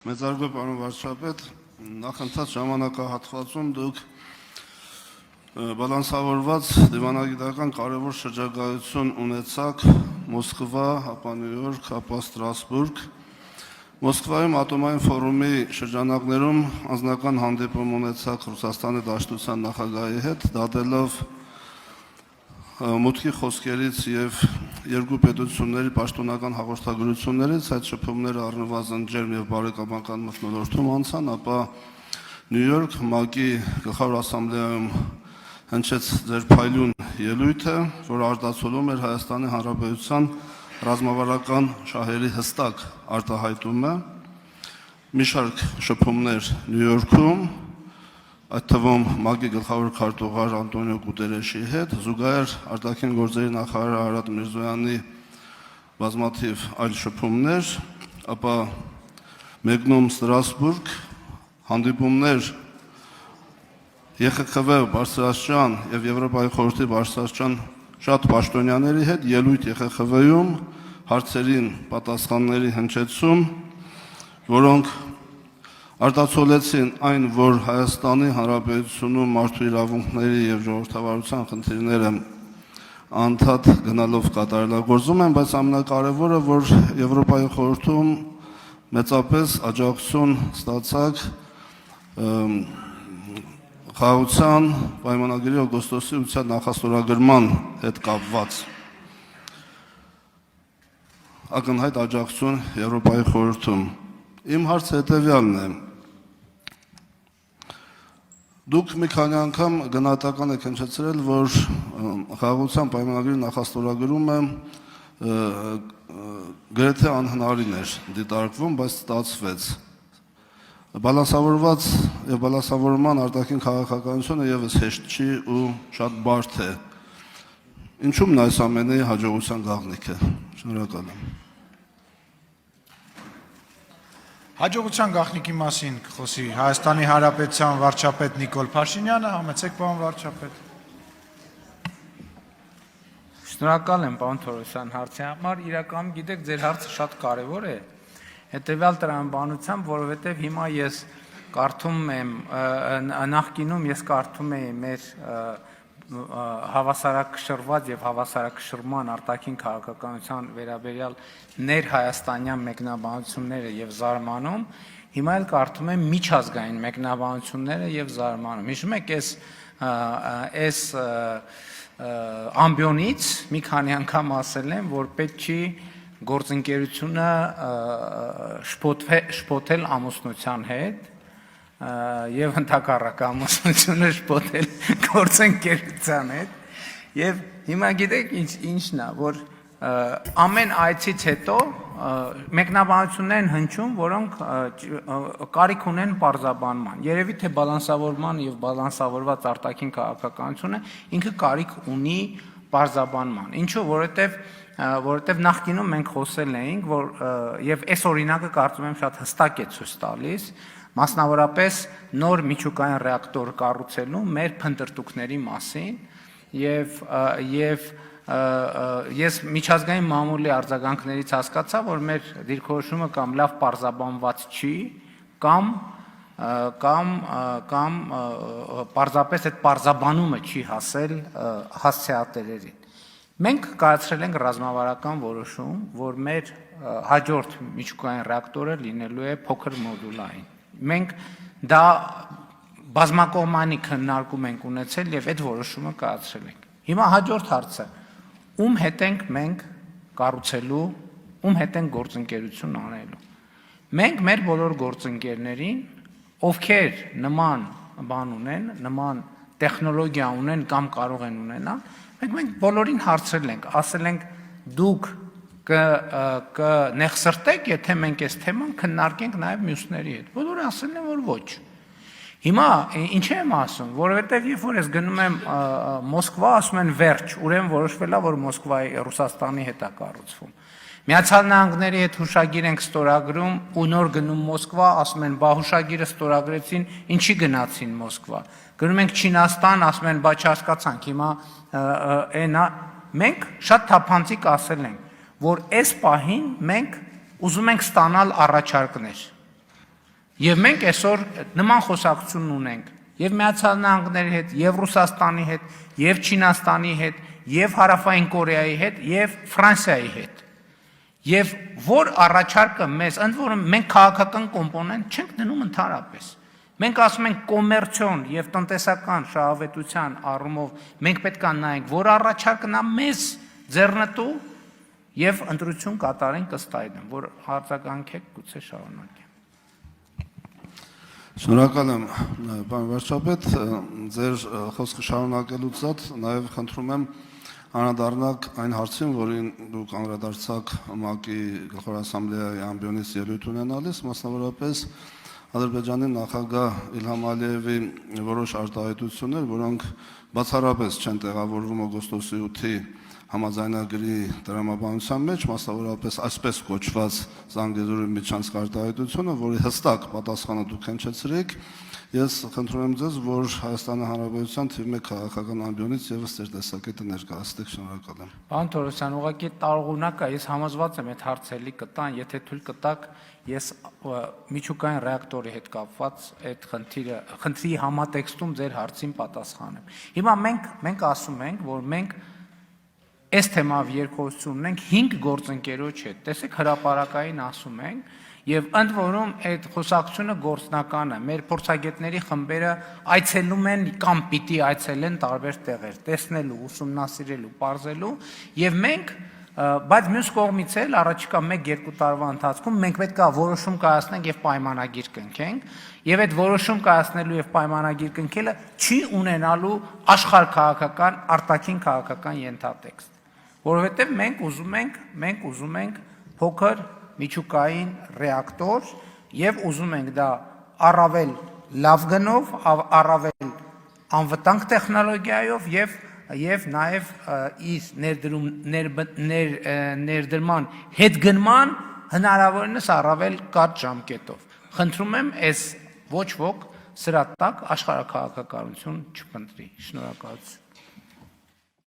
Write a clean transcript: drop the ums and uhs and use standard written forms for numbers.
Մեծարգո պարոն վարչապետ, նախընթաց ժամանակահատվածում դուք բալանսավորված դիվանագիտական կարևոր շրջագայություն ունեցաք Մոսկվա, ապա Նյու Յորք, ապա Ստրասբուրգ։ Մոսկվայում ատոմային ֆորումի շրջանակներում անձնական հանդիպում ունեցաք Ռուսաստանի Դաշնության նախագահի հետ, դատելով մուտքի խոսքերից և երկու պետությունների պաշտոնական հաղորդագրություններից այդ շփումները առնվազն ջերմ և բարեկամական մթնոլորտում անցան, ապա Նյու Յորք ՄԱԿ-ի գլխավոր ասամբլեայում հնչեց ձեր փայլուն ելույթը, որ արտացոլում էր Հայաստանի Հանրապետության ռազմավարական շահերի հստակ արտահայտումը, մի շարք շփումներ Նյու Յորքում, այդ թվում ՄԱԿ-ի գլխավոր քարտուղար Անտոնիո Գուտերեշի հետ, զուգահեռ արտաքին գործերի նախարար Արադ Միրզոյանի բազմաթիվ այլ շփումներ, ապա մեկնում Ստրասբուրգ, հանդիպումներ ԵԽԽՎ բարձրաստիճան և Եվրոպայի խորհրդի բարձրաստիճան շատ պաշտոնյաների հետ, ելույթ ԵԽԽՎ-ում, հարցերին պատասխանների հնչեցում, որոնք արտացոլեցին այն, որ Հայաստանի Հանրապետությունում մարդու իրավունքների և ժողովրդավարության խնդիրները անդադ գնալով կատարելագործում են, բայց ամենակարևորը, որ Եվրոպայի խորհրդում մեծապես աջակցություն ստացաք խաղաղության պայմանագրի օգոստոսի 8-ին նախաստորագրման հետ կապված ակնհայտ աջակցություն Եվրոպայի խորհրդում։ Իմ հարցը հետևյալն է. Դուք մի քանի անգամ գնահատական եք հնչեցրել, որ խաղաղության պայմանագրի նախաստորագրումը գրեթե անհնարին էր դիտարկվում, բայց ստացվեց։ Բալանսավորված և բալանսավորման արտաքին քաղաքականությունը ևս հեշտ չի ու շատ բարդ է։ Ինչու՞մն է այս ամենի հաջողության գաղտնիքը։ Շնորհակալ եմ։ Հաջողության գաղտնիքի մասին կխոսի Հայաստանի Հանրապետության վարչապետ Նիկոլ Փաշինյանը, համեցեք պարոն վարչապետ։ Շնորհակալ եմ պարոն Թորոսյան հարցի համար, իրականում գիտեք ձեր հարցը շատ կարևոր է, հետևյալ տրամաբանությամբ, որովհետև հիմա ես կարդում եմ, նախկինում ես կարդում էի մեր հավասարակշռված և հավասարակշռման արտաքին քաղաքականության վերաբերյալ ներհայաստանյան մեկնաբանությունները և զարմանում, հիմա էլ կարդում եմ միջազգային մեկնաբանությունները և զարմանում։ Հիշում եք այս ամբիոնից մի քանի անգամ ասել եմ, որ պետք չի գործընկերությունը շփոթել ամուսնության հետ և ընդհակառակը ամուսնությունը շփոթել գործընկերության հետ, և հիմա գիտեք ինչն է, որ ամեն այցից հետո մեկնաբանություններ են հնչում, որոնք կարիք ունեն պարզաբանման։ Երևի թե բալանսավորման և բալանսավորված արտաքին քաղաքականությունը ինքը կարիք ունի պարզաբանման։ Ինչու, որովհետև նախկինում մենք խոսել էինք, և այս օրինակը կարծում եմ շատ հստակ է ցույց տալիս, մասնավորապես նոր միջուկային ռեակտոր կառուցելու մեր փնտրտուքների մասին, և ես միջազգային մամուլի արձագանքներից հասկացա, որ մեր դիրքորոշումը կամ լավ պարզաբանված չի, կամ պարզապես այդ պարզաբանումը չի հասել հասցեատերերին։ Մենք կայացրել ենք ռազմավարական որոշում, որ մեր հաջորդ միջուկային ռեակտորը լինելու է փոքր մոդուլային։ Մենք դա բազմակողմանի քննարկում ենք ունեցել և այդ որոշումը կայացրել ենք։ Հիմա հաջորդ հարցը, ում հետ ենք մենք կառուցելու, ում հետ ենք գործընկերություն անելու։ Մենք մեր բոլոր գործընկերներին, ովքեր նման բան ունեն, նման տեխնոլոգիա ունեն կամ կարող են ունենալ, մենք բոլորին հարցրել ենք, ասել ենք դուք կնեղսրտեք, եթե մենք այս թեման քննարկենք նաև մյուսների հետ։ Բոլորը ասել են, որ ոչ։ Հիմա ինչ եմ ասում, որովհետև երբ որ ես գնում եմ Մոսկվա, ասում են վերջ, ուրեմն որոշվել է, որ Մոսկվայի Ռուսաստանի հետ է կառուցվում։ Միացյալ Նահանգների հետ հուշագիր ենք ստորագրում ու նոր գնում Մոսկվա, ասում են բա հուշագիրը ստորագրեցին, ինչի գնացին Մոսկվա։ Գնում ենք Չինաստան, ասում են բա չհասկացանք, հիմա մենք շատ թափանցիկ ասել ենք, որ այս պահին մենք ուզում ենք ստանալ առաջարկներ։ Եվ մենք այսօր նման խոսակցություն ունենք եւ Միացյալ Նահանգների հետ, եւ Ռուսաստանի հետ, եւ Չինաստանի հետ, եւ Հարավային Կորեայի հետ, եւ Ֆրանսիայի հետ։ Եվ որ առաջարկը մեզ, ընդ որում մենք քաղաքական կոմպոնենտ չենք դնում ընդհանրապես։ Մենք ասում ենք կոմերցիոն եւ տնտեսական շահավետության առումով մենք պետք է նայենք, որ առաջարկն է մեզ ձեռնտու եւ ընտրություն կատարենք ըստ այդմ, որ արձագանքեք գուցե շարունակենք։ Շնորհակալ եմ, պարոն վարչապետ, ձեր խոսքը շարունակելուց զատ նաև խնդրում եմ անդրադառնալ այն հարցին, որին դուք անդրադարձաք ՄԱԿ-ի Գլխավոր ասամբլեայի ամբիոնից ելույթ ունենալիս, մասնավորապես Ադրբեջանի նախագահ Իլհամ Ալիևի որոշ արտահայտություններ, որոնք բացառապես չեն տեղավորվում օգոստոսի 8-ի համաձայնագրի տրամաբանության մեջ, մասնավորապես այսպես կոչված Զանգեզուրի միջանցք արտահայտությունը, որի հստակ պատասխանը դուք հնչեցրիք, ես խնդրում եմ ձեզ, որ Հայաստանի Հանրապետության թիվ 1 քաղաքական ամբիոնից եւս ձեր տեսակետը ներկայացնեք, շնորհակալ եմ։ Պարոն Թորոսյան, ուղղակի տարողունակ է, ես համոզված եմ այդ հարցերի կտան, եթե թույլ կտաք, ես միջուկային ռեակտորի հետ կապված այդ խնդրի համատեքստում ձեր հարցին պատասխանեմ։ Հիմա մենք ասում ենք, որ մենք այս թեմայով երկխոսություն ունենք 5 գործընկերոջ հետ։ Տեսեք, հրապարակային ասում ենք, եւ ընդ որում այդ խոսակցությունը գործնական է։ Մեր փորձագետների խմբերը այցելում են կամ պիտի այցելեն տարբեր տեղեր, տեսնելու, ուսումնասիրելու, պարզելու, եւ մենք, բայց մյուս կողմից էլ առաջիկա 1-2 տարվա ընթացքում մենք պետք է որոշում կայացնենք եւ պայմանագիր կնքենք, եւ այդ որոշում կայացնելու եւ պայմանագիր կնքելը չի ունենալու աշխարհքաղաքական, արտաքին քաղաքական ենթատեքստ, որովհետեւ մենք ուզում ենք փոքր միջուկային ռեակտոր եւ ուզում ենք դա առավել լավ գնով, առավել անվտանգ տեխնոլոգիայով եւ նաեւ իր ներդրման հետգնման հնարավորինս առավել կարճ ժամկետով։ Խնդրում եմ, այս ոչ ոք սրա տակ աշխարհաքաղաքականություն չփնտրի։ Շնորհակալություն։